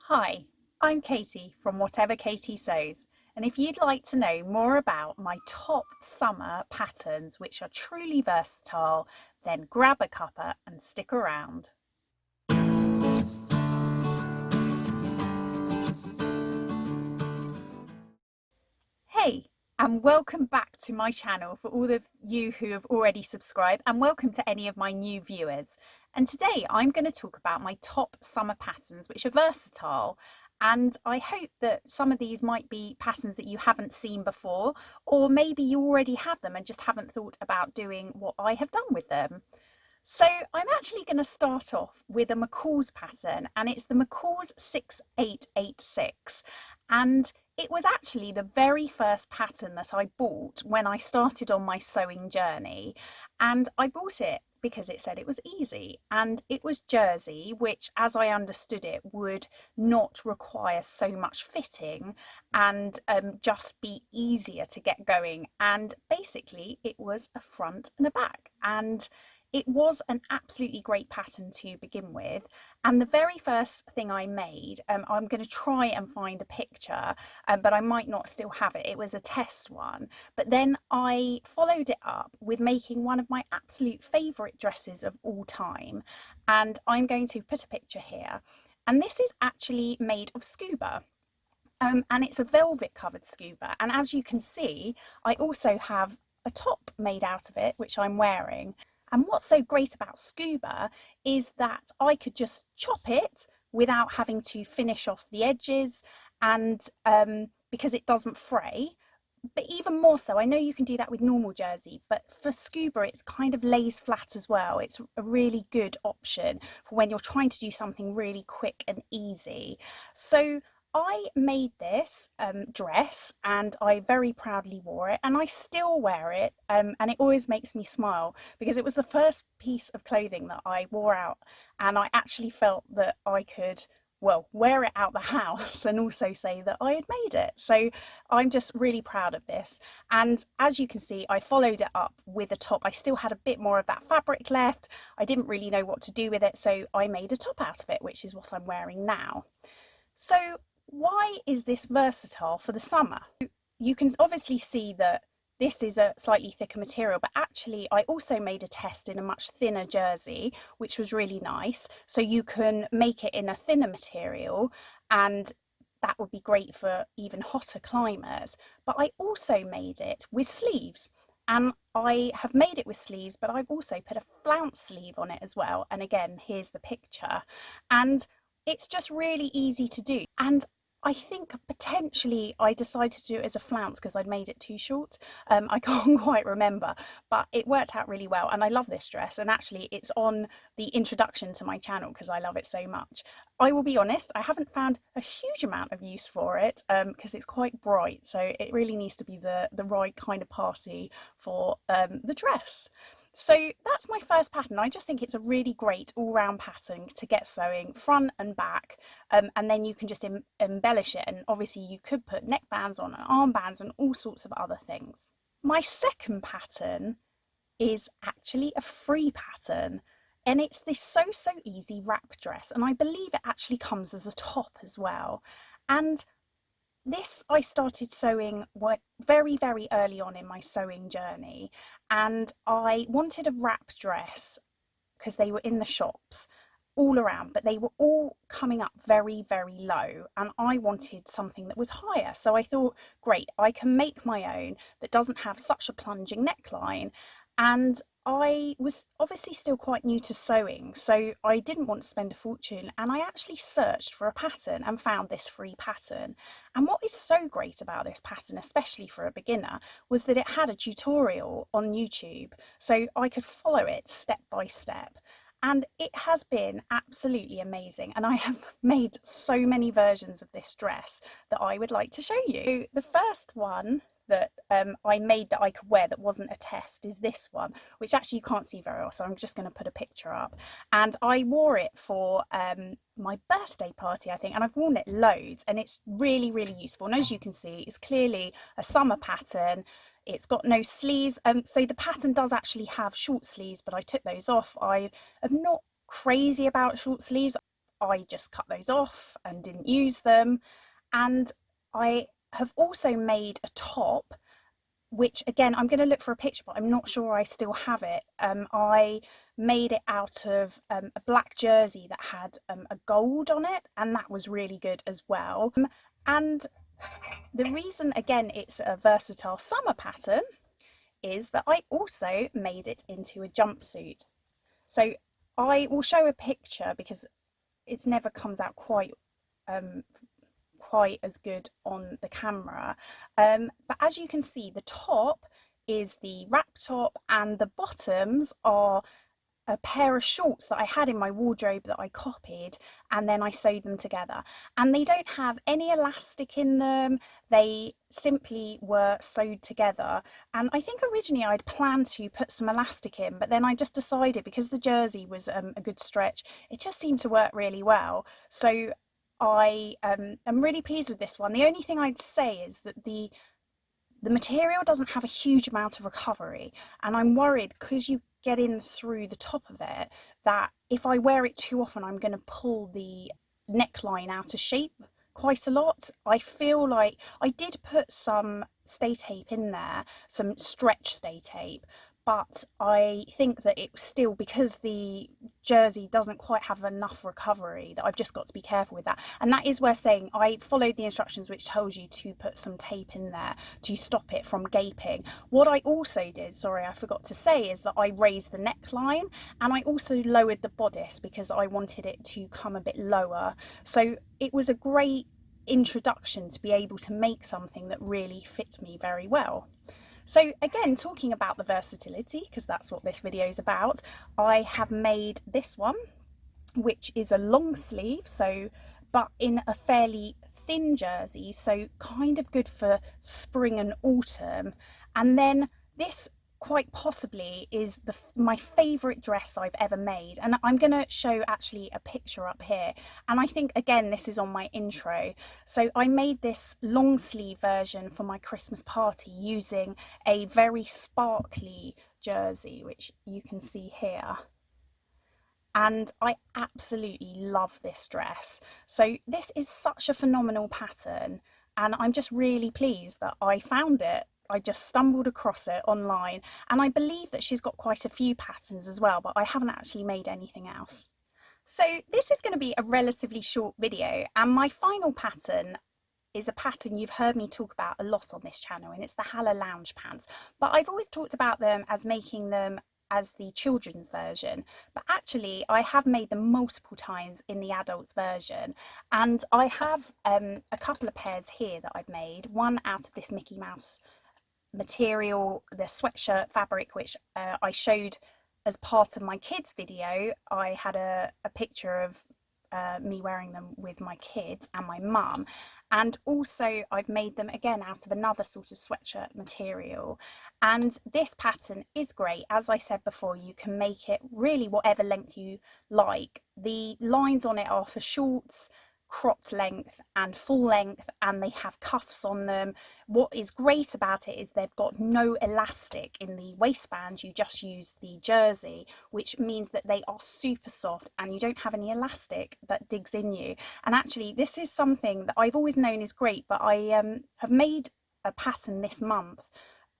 Hi, I'm Katie from Whatever Katie Sews, and if you'd like to know more about my top summer patterns which are truly versatile, then grab a cuppa and stick around. Hey, and welcome back to my channel for all of you who have already subscribed, and welcome to any of my new viewers. And today I'm going to talk about my top summer patterns which are versatile, and I hope that some of these might be patterns that you haven't seen before, or maybe you already have them and just haven't thought about doing what I have done with them. So I'm actually going to start off with a McCall's pattern, and it's the McCall's 6886, and it was actually the very first pattern that I bought when I started on my sewing journey, and I bought it because it said it was easy, and it was jersey, which as I understood it would not require so much fitting and just be easier to get going. And basically it was a front and a back, and it was an absolutely great pattern to begin with. And the very first thing I made, I'm going to try and find a picture, but I might not still have it. It was a test one. But then I followed it up with making one of my absolute favourite dresses of all time. And I'm going to put a picture here. And this is actually made of scuba. And it's a velvet covered scuba. And as you can see, I also have a top made out of it, which I'm wearing. And what's so great about scuba is that I could just chop it without having to finish off the edges, and because it doesn't fray. But even more so, I know you can do that with normal jersey, but for scuba it kind of lays flat as well. It's a really good option for when you're trying to do something really quick and easy. So I made this dress, and I very proudly wore it, and I still wear it, and it always makes me smile because it was the first piece of clothing that I wore out, and I actually felt that I could, well, wear it out the house and also say that I had made it. So I'm just really proud of this. And as you can see, I followed it up with a top. I still had a bit more of that fabric left. I didn't really know what to do with it, so I made a top out of it, which is what I'm wearing now. So why is this versatile for the summer? You can obviously see that this is a slightly thicker material, but actually I also made a test in a much thinner jersey, which was really nice. So you can make it in a thinner material, and that would be great for even hotter climates. But I also made it with sleeves, and I have made it with sleeves, but I've also put a flounce sleeve on it as well. And again, here's the picture. And it's just really easy to do. And I think potentially I decided to do it as a flounce because I'd made it too short. I can't quite remember, but it worked out really well, and I love this dress, and actually it's on the introduction to my channel because I love it so much. I will be honest, I haven't found a huge amount of use for it because it's quite bright, so it really needs to be the right kind of party for the dress. So that's my first pattern. I just think it's a really great all-round pattern to get sewing front and back, and then you can just embellish it, and obviously you could put neckbands on and armbands and all sorts of other things. My second pattern is actually a free pattern, and it's this So Easy wrap dress, and I believe it actually comes as a top as well. And this I started sewing very, very early on in my sewing journey, and I wanted a wrap dress because they were in the shops all around, but they were all coming up very, very low, and I wanted something that was higher. So I thought, great, I can make my own that doesn't have such a plunging neckline. And I was obviously still quite new to sewing, so I didn't want to spend a fortune, and I actually searched for a pattern and found this free pattern. And what is so great about this pattern, especially for a beginner, was that it had a tutorial on YouTube, so I could follow it step by step. And it has been absolutely amazing, and I have made so many versions of this dress that I would like to show you. The first one that I made that I could wear that wasn't a test is this one, which actually you can't see very well, so I'm just going to put a picture up. And I wore it for my birthday party, I think, and I've worn it loads, and it's really, really useful. And as you can see, it's clearly a summer pattern. It's got no sleeves, so the pattern does actually have short sleeves, but I took those off. I am not crazy about short sleeves. I just cut those off and didn't use them. And I have also made a top, which again, I'm going to look for a picture, but I'm not sure I still have it. I made it out of a black jersey that had a gold on it, and that was really good as well. And the reason, again, it's a versatile summer pattern is that I also made it into a jumpsuit. So I will show a picture because it never comes out quite as good on the camera. But as you can see, the top is the wrap top and the bottoms are a pair of shorts that I had in my wardrobe that I copied, and then I sewed them together. And they don't have any elastic in them, they simply were sewed together. And I think originally I'd planned to put some elastic in, but then I just decided, because the jersey was a good stretch, it just seemed to work really well. So I am really pleased with this one. The only thing I'd say is that the material doesn't have a huge amount of recovery, and I'm worried, because you get in through the top of it, that if I wear it too often I'm going to pull the neckline out of shape quite a lot. I feel like I did put some stay tape in there, some stretch stay tape, but I think that it was still, because the jersey doesn't quite have enough recovery, that I've just got to be careful with that. And that is where saying I followed the instructions, which tells you to put some tape in there to stop it from gaping. What I also did, sorry, I forgot to say, is that I raised the neckline, and I also lowered the bodice because I wanted it to come a bit lower. So it was a great introduction to be able to make something that really fit me very well. So again, talking about the versatility, because that's what this video is about, I have made this one, which is a long sleeve, so but in a fairly thin jersey, so kind of good for spring and autumn. And then this quite possibly is my favourite dress I've ever made, and I'm going to show actually a picture up here, and I think again this is on my intro. So I made this long sleeve version for my Christmas party using a very sparkly jersey, which you can see here, and I absolutely love this dress. So this is such a phenomenal pattern, and I'm just really pleased that I found it. I just stumbled across it online, and I believe that she's got quite a few patterns as well, but I haven't actually made anything else. So this is going to be a relatively short video, and my final pattern is a pattern you've heard me talk about a lot on this channel, and it's the Hala lounge pants. But I've always talked about them as making them as the children's version, but actually I have made them multiple times in the adults version, and I have a couple of pairs here that I've made, one out of this Mickey Mouse material, the sweatshirt fabric, which I showed as part of my kids video. I had a picture of me wearing them with my kids and my mum, and also I've made them again out of another sort of sweatshirt material. And this pattern is great. As I said before, you can make it really whatever length you like. The lines on it are for shorts, cropped length and full length, and they have cuffs on them. What is great about it is they've got no elastic in the waistband, you just use the jersey, which means that they are super soft and you don't have any elastic that digs in you. And actually this is something that I've always known is great, but I have made a pattern this month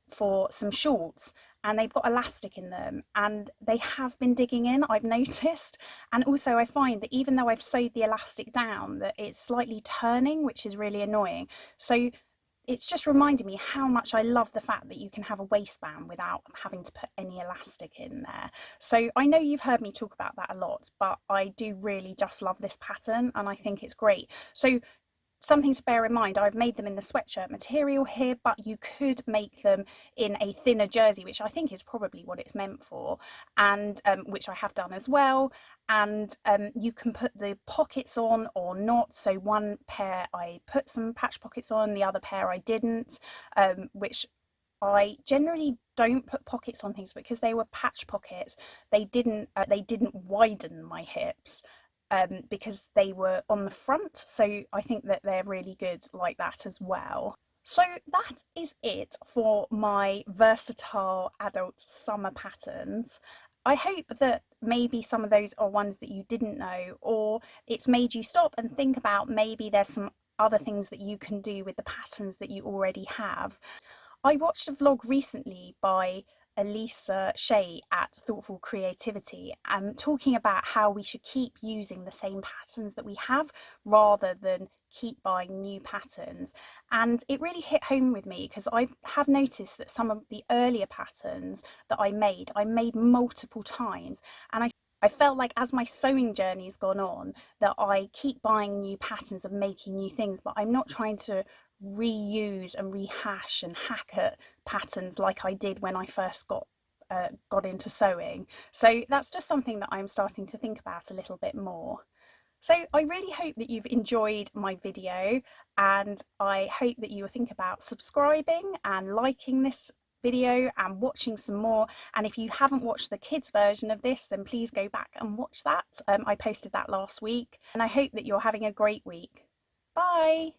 for some shorts, and they've got elastic in them and they have been digging in, I've noticed. And also I find that even though I've sewed the elastic down, that it's slightly turning, which is really annoying. So it's just reminded me how much I love the fact that you can have a waistband without having to put any elastic in there. So I know you've heard me talk about that a lot, but I do really just love this pattern and I think it's great. So something to bear in mind, I've made them in the sweatshirt material here, but you could make them in a thinner jersey, which I think is probably what it's meant for, and which I have done as well. And you can put the pockets on or not. So one pair I put some patch pockets on, the other pair I didn't, which I generally don't put pockets on things because they were patch pockets. They didn't widen my hips. Because they were on the front, so I think that they're really good like that as well. So that is it for my versatile adult summer patterns. I hope that maybe some of those are ones that you didn't know, or it's made you stop and think about maybe there's some other things that you can do with the patterns that you already have. I watched a vlog recently by Alisa at Thoughtful Creativity, talking about how we should keep using the same patterns that we have rather than keep buying new patterns. And it really hit home with me because I have noticed that some of the earlier patterns that I made multiple times. And I felt like as my sewing journey's gone on, that I keep buying new patterns and making new things, but I'm not trying to reuse and rehash and hack at patterns like I did when I first got into sewing. So that's just something that I'm starting to think about a little bit more. So I really hope that you've enjoyed my video, and I hope that you will think about subscribing and liking this video and watching some more. And if you haven't watched the kids version of this, then please go back and watch that. I posted that last week, and I hope that you're having a great week. Bye.